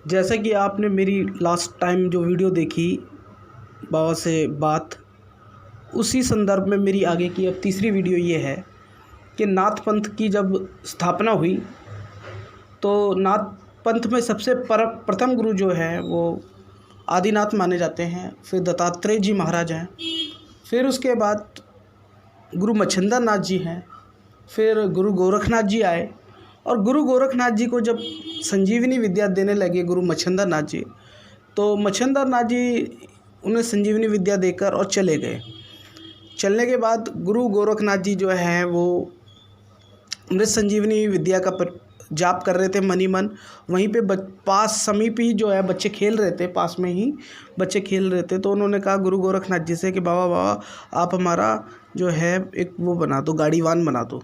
जैसा कि आपने मेरी लास्ट टाइम जो वीडियो देखी बाबा से बात, उसी संदर्भ में मेरी आगे की अब तीसरी वीडियो ये है कि नाथ पंथ की जब स्थापना हुई तो नाथ पंथ में सबसे प्रथम गुरु जो है वो आदिनाथ माने जाते हैं, फिर दत्तात्रेय जी महाराज हैं, फिर उसके बाद गुरु मच्छिंद्र नाथ जी हैं, फिर गुरु गोरखनाथ जी आए। और गुरु गोरखनाथ जी को जब संजीवनी विद्या देने लगे गुरु मच्छिंद्र नाथ जी, तो मच्छिंद्र नाथ जी उन्हें संजीवनी विद्या देकर और चले गए। चलने के बाद गुरु गोरखनाथ जी जो है वो अमृत संजीवनी विद्या का जाप कर रहे थे मनी मन। वहीं पे पास समीप ही जो है बच्चे खेल रहे थे, पास में ही बच्चे खेल रहे थे। तो उन्होंने कहा गुरु गोरखनाथ जी से कि बाबा आप हमारा जो है एक वो बना दो, गाड़ीवान बना दो।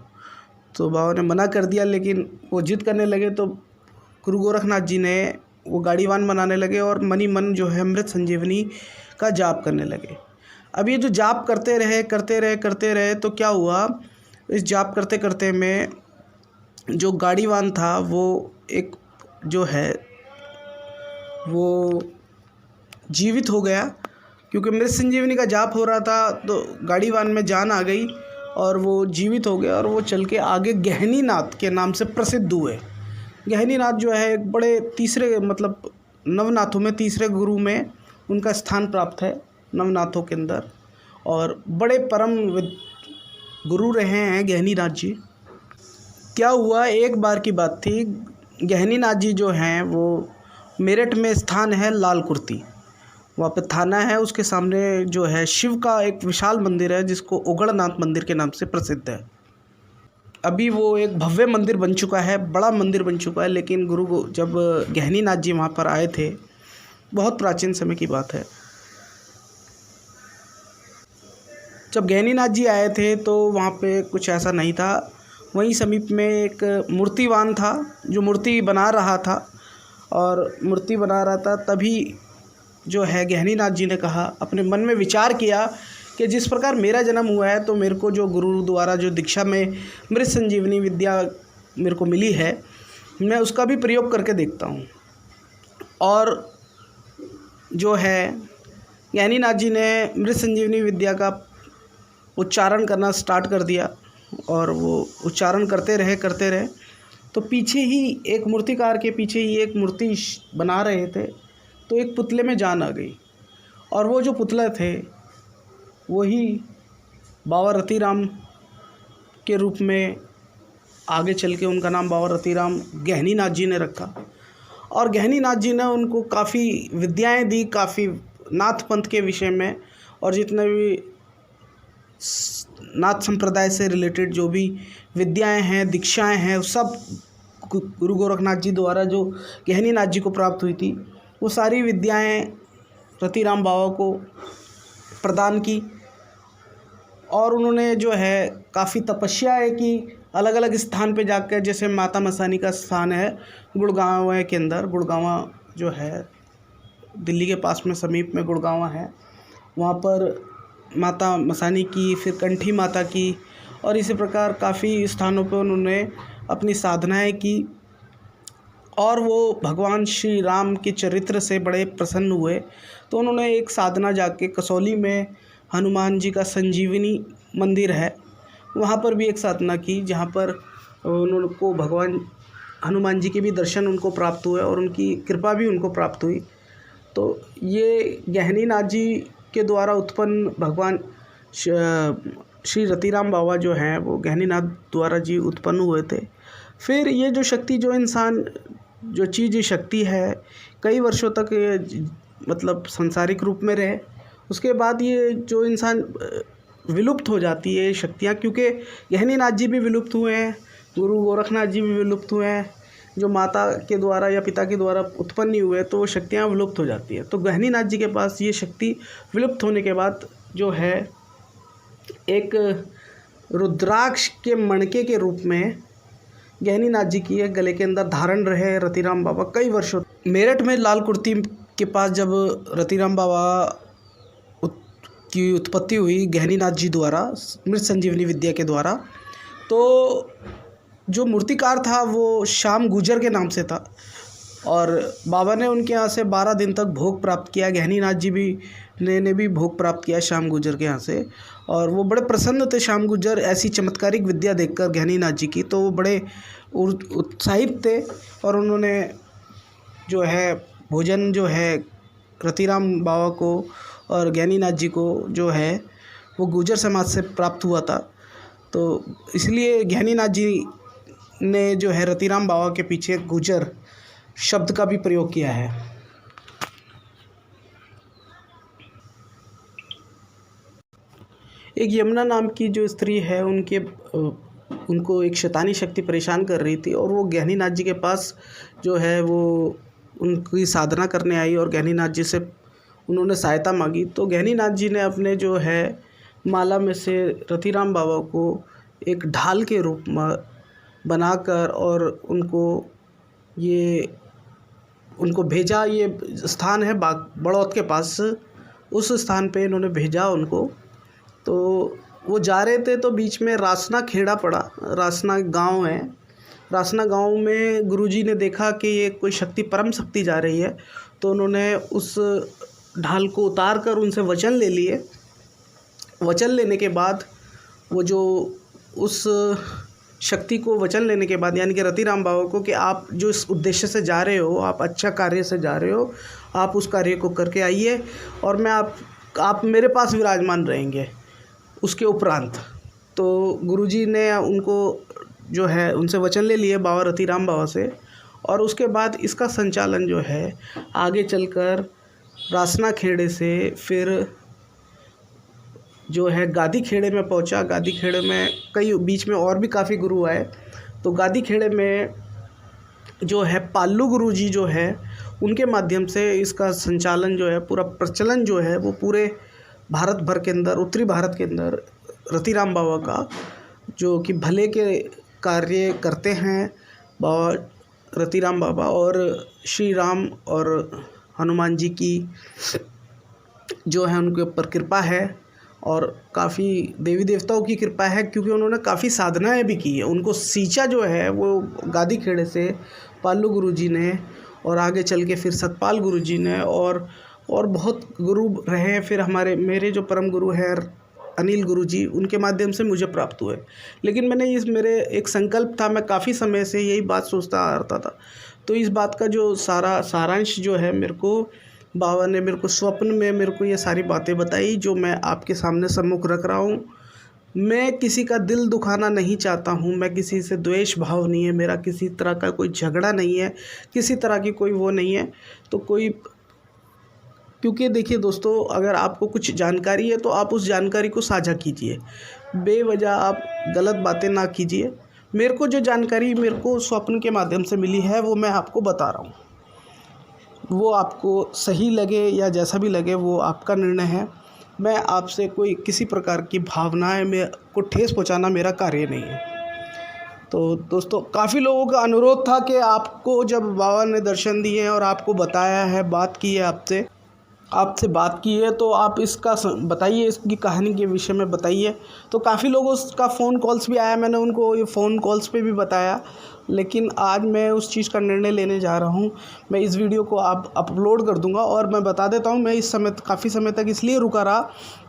तो बाबा ने मना कर दिया, लेकिन वो जिद करने लगे तो गुरु गोरखनाथ जी ने वो गाड़ीवान बनाने लगे और मनी मन जो है अमृत संजीवनी का जाप करने लगे। अब ये जो जाप करते रहे तो क्या हुआ, इस जाप करते करते में जो गाड़ीवान था वो एक जो है वो जीवित हो गया, क्योंकि अमृत संजीवनी का जाप हो रहा था तो गाड़ीवान में जान आ गई और वो जीवित हो गया। और वो चल के आगे गहनीनाथ के नाम से प्रसिद्ध हुए। गहनीनाथ जो है एक बड़े तीसरे मतलब नवनाथों में तीसरे गुरु में उनका स्थान प्राप्त है नवनाथों के अंदर, और बड़े परम गुरु रहे हैं गहनीनाथ जी। क्या हुआ, एक बार की बात थी, गहनीनाथ जी जो हैं वो मेरठ में स्थान है लाल कुर्ती, वहाँ पे थाना है, उसके सामने जो है शिव का एक विशाल मंदिर है जिसको ओगड़नाथ मंदिर के नाम से प्रसिद्ध है। अभी वो एक भव्य मंदिर बन चुका है, बड़ा मंदिर बन चुका है। लेकिन गुरु जब गहनीनाथ जी वहाँ पर आए थे, बहुत प्राचीन समय की बात है, जब गहनीनाथ जी आए थे तो वहाँ पे कुछ ऐसा नहीं था। वहीं समीप में एक मूर्तिवान था जो मूर्ति बना रहा था, और मूर्ति बना रहा था तभी जो है गहनीनाथ जी ने कहा, अपने मन में विचार किया कि जिस प्रकार मेरा जन्म हुआ है तो मेरे को जो गुरु द्वारा जो दीक्षा में अमृत संजीवनी विद्या मेरे को मिली है, मैं उसका भी प्रयोग करके देखता हूँ। और जो है गहनीनाथ जी ने अमृत संजीवनी विद्या का उच्चारण करना स्टार्ट कर दिया, और वो उच्चारण करते रहे तो पीछे ही एक मूर्तिकार के पीछे ही एक मूर्ति बना रहे थे, तो एक पुतले में जान आ गई। और वो जो पुतला थे वही बाबा रतिराम के रूप में आगे चल के उनका नाम बाबा रतिराम गहनीनाथ जी ने रखा। और गहनीनाथ जी ने उनको काफ़ी विद्याएं दी, काफ़ी नाथ पंथ के विषय में, और जितने भी नाथ संप्रदाय से रिलेटेड जो भी विद्याएं हैं, दीक्षाएं हैं, सब गुरु गोरखनाथ जी द्वारा जो गहनीनाथ जी को प्राप्त हुई थी, वो सारी विद्याएं रतिराम बाबा को प्रदान की। और उन्होंने जो है काफ़ी तपस्याएं की अलग अलग स्थान पे जाकर, जैसे माता मसानी का स्थान है गुड़गांव के अंदर। गुड़गांव जो है दिल्ली के पास में समीप में गुड़गांव है, वहाँ पर माता मसानी की, फिर कंठी माता की, और इसी प्रकार काफ़ी स्थानों पर उन्होंने अपनी साधनाएं की। और वो भगवान श्री राम के चरित्र से बड़े प्रसन्न हुए, तो उन्होंने एक साधना जाके कसौली में हनुमान जी का संजीवनी मंदिर है, वहाँ पर भी एक साधना की, जहाँ पर उनको भगवान हनुमान जी के भी दर्शन उनको प्राप्त हुए और उनकी कृपा भी उनको प्राप्त हुई। तो ये गहनीनाथ जी के द्वारा उत्पन्न भगवान श्री रतिराम बाबा जो हैं वो गहनीनाथ द्वारा जी उत्पन्न हुए थे। फिर ये जो शक्ति, जो इंसान, जो चीज़ शक्ति है, कई वर्षों तक ये मतलब सांसारिक रूप में रहे। उसके बाद ये जो इंसान विलुप्त हो जाती है शक्तियाँ, क्योंकि गहनीनाथ जी भी विलुप्त हुए हैं, गुरु गोरखनाथ जी भी विलुप्त हुए हैं, जो माता के द्वारा या पिता के द्वारा उत्पन्न नहीं हुए, तो वो शक्तियाँ विलुप्त हो जाती है। तो गहनीनाथ जी के पास ये शक्ति विलुप्त होने के बाद जो है एक रुद्राक्ष के मणके के रूप में गहनीनाथ जी की गले के अंदर धारण रहे रतिराम बाबा कई वर्षों। मेरठ में लाल कुर्ती के पास जब रतिराम बाबा की उत्पत्ति हुई गहनीनाथ जी द्वारा अमृत संजीवनी विद्या के द्वारा, तो जो मूर्तिकार था वो श्याम गुजर के नाम से था। और बाबा ने उनके यहाँ से 12 दिन तक भोग प्राप्त किया। गहनीनाथ जी भी ने भी भोग प्राप्त किया श्याम गुर्जर के यहाँ से, और वो बड़े प्रसन्न थे श्याम गुर्जर ऐसी चमत्कारिक विद्या देखकर गहनीनाथ जी की, तो वो बड़े उत्साहित थे। और उन्होंने जो है भोजन जो है रतिराम बाबा को और गहनीनाथ जी को जो है वो गुर्जर समाज से प्राप्त हुआ था। तो इसलिए गहनीनाथ जी ने जो है रतिराम बाबा के पीछे गुर्जर शब्द का भी प्रयोग किया है। एक यमुना नाम की जो स्त्री है, उनको एक शैतानी शक्ति परेशान कर रही थी, और वो गहनीनाथ जी के पास जो है वो उनकी साधना करने आई और गहनीनाथ जी से उन्होंने सहायता मांगी। तो गहनीनाथ जी ने अपने जो है माला में से रतिराम बाबा को एक ढाल के रूप में बनाकर और उनको भेजा। ये स्थान है बड़ौत के पास, उस स्थान पे इन्होंने भेजा उनको। तो वो जा रहे थे तो बीच में रासना खेड़ा पड़ा। रासना गांव है, रासना गांव में गुरुजी ने देखा कि ये कोई शक्ति, परम शक्ति जा रही है, तो उन्होंने उस ढाल को उतार कर उनसे वचन ले लिए। वचन लेने के बाद वो जो उस शक्ति को वचन लेने के बाद, यानी कि रतिराम बाबा को, कि आप जो इस उद्देश्य से जा रहे हो, आप अच्छा कार्य से जा रहे हो, आप उस कार्य को करके आइए और मैं आप मेरे पास विराजमान रहेंगे उसके उपरांत। तो गुरुजी ने उनको जो है उनसे वचन ले लिए बाबा रतिराम बाबा से, और उसके बाद इसका संचालन जो है आगे चलकर रासना खेड़े से फिर जो है गादी खेड़े में पहुंचा। गादी खेड़े में कई बीच में और भी काफ़ी गुरु आए। तो गादी खेड़े में जो है पाल्लू गुरुजी जो है उनके माध्यम से इसका संचालन जो है, पूरा प्रचलन जो है वो पूरे भारत भर के अंदर, उत्तरी भारत के अंदर रतिराम बाबा का, जो कि भले के कार्य करते हैं बाबा रतिराम बाबा, और श्री राम और हनुमान जी की जो है उनके ऊपर कृपा है, और काफ़ी देवी देवताओं की कृपा है, क्योंकि उन्होंने काफ़ी साधनाएं भी की है। उनको सींचा जो है वो गादी खेड़े से पाल्लू गुरुजी ने, और आगे चल के फिर सतपाल गुरुजी ने, और बहुत गुरु रहे हैं। फिर मेरे जो परम गुरु हैं अनिल गुरुजी, उनके माध्यम से मुझे प्राप्त हुए। लेकिन मेरे एक संकल्प था, मैं काफ़ी समय से यही बात सोचता आ रहा था। तो इस बात का जो सारांश जो है, मेरे को बाबा ने मेरे को स्वप्न में मेरे को ये सारी बातें बताई, जो मैं आपके सामने सम्मुख रख रहा हूँ। मैं किसी का दिल दुखाना नहीं चाहता हूँ, मैं किसी से द्वेष भाव नहीं है मेरा, किसी तरह का कोई झगड़ा नहीं है, किसी तरह की कोई वो नहीं है। तो क्योंकि देखिए दोस्तों, अगर आपको कुछ जानकारी है तो आप उस जानकारी को साझा कीजिए, बेवजह आप गलत बातें ना कीजिए। मेरे को जो जानकारी मेरे को स्वप्न के माध्यम से मिली है वो मैं आपको बता रहा हूँ। वो आपको सही लगे या जैसा भी लगे वो आपका निर्णय है। मैं आपसे कोई किसी प्रकार की भावनाएं में को ठेस पहुंचाना मेरा कार्य नहीं है। तो दोस्तों, काफ़ी लोगों का अनुरोध था कि आपको जब बाबा ने दर्शन दिए और आपको बताया है, बात की है आपसे बात की है, तो आप इसका बताइए, इसकी कहानी के विषय में बताइए। तो काफ़ी लोगों का फ़ोन कॉल्स भी आया, मैंने उनको ये फ़ोन कॉल्स पे भी बताया। लेकिन आज मैं उस चीज़ का निर्णय लेने जा रहा हूँ। मैं इस वीडियो को आप अपलोड कर दूंगा, और मैं बता देता हूँ, मैं इस समय काफ़ी समय तक इसलिए रुका रहा,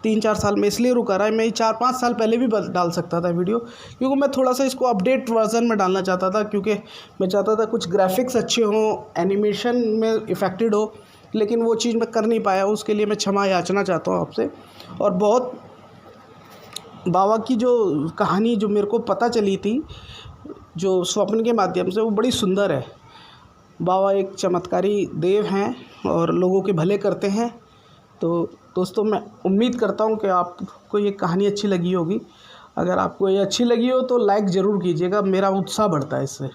3-4 साल में इसलिए रुका रहा। मैं 4-5 साल पहले भी डाल सकता था वीडियो, क्योंकि मैं थोड़ा सा इसको अपडेट वर्जन में डालना चाहता था, क्योंकि मैं चाहता था कुछ ग्राफिक्स अच्छे हों, एनिमेशन में इफ़ेक्टेड हो, लेकिन वो चीज़ मैं कर नहीं पाया। उसके लिए मैं क्षमा याचना चाहता हूँ आपसे। और बहुत बाबा की जो कहानी जो मेरे को पता चली थी, जो स्वप्न के माध्यम से, वो बड़ी सुंदर है। बाबा एक चमत्कारी देव हैं और लोगों के भले करते हैं। तो दोस्तों, मैं उम्मीद करता हूँ कि आपको ये कहानी अच्छी लगी होगी। अगर आपको ये अच्छी लगी हो तो लाइक ज़रूर कीजिएगा, मेरा उत्साह बढ़ता है इससे।